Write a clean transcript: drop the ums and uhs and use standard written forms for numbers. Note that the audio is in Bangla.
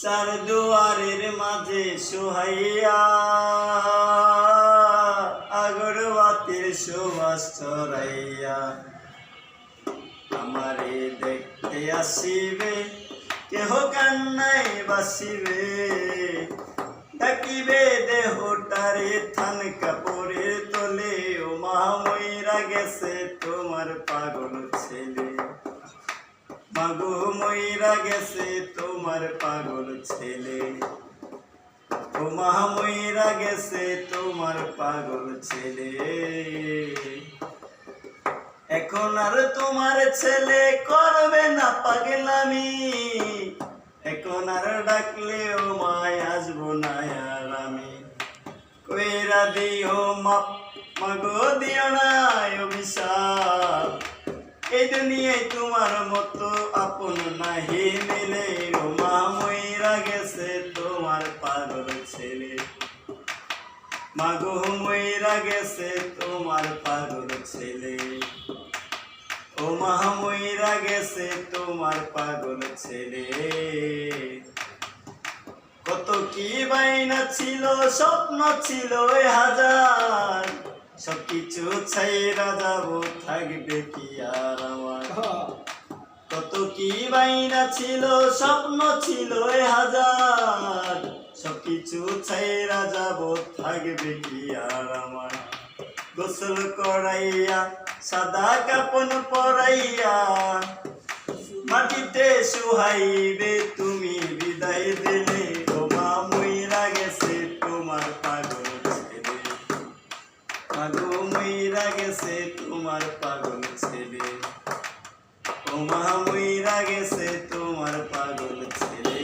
চার দুয়ারের মাঝে সোহাইয়া আগরবাতির সুবাস ছড়াইয়া আমারে দেখতে আসিবে কেহ কান্নাই বাসিবে ডাকিবে দেহটারে থান কাপড়ের তলে ও মা মইরা গেছে তোমার পাগল ছেলে মাগো মইরা গেছে তোমার পাগল ছেলে ও মা মইরা গেছে তোমার পাগল ছেলে এখন আর তোমার ছেলে করবে না পাগলামি এখন আর ডাকলেও মায় আসবো না আর আমি কইরা দিও মাপ মাগো দিও না অভিশাপ এই দুনিয়ায় তোমার মতো আপন নাহি মিলে ও মা মইরা গেছে তোমার পাগল ছেলে মাগো মইরা গেছে তোমার পাগল ছেলে ও মা মইরা গেছে তোমার পাগল ছেলে কত কি বাইনা ছিল স্বপ্ন ছিল হাজার সবকিছু ছাইরা যাব থাকবে কি আর আমার কত কি বাইনা ছিল স্বপ্ন ছিল হাজার সবকিছু ছাইরা যাব থাকবে কি আর আমার গোসল করাইয়া সাদা কাপন পরাইয়া মাটিতে শুহাইবে তুমি বিদায় দিলে ও মা মইরা গেছে তোমার পাগল ছেলে মাগো মইরা গেছে তোমার পাগল ছেলে ও মা মইরা গেছে তোমার পাগল ছেলে।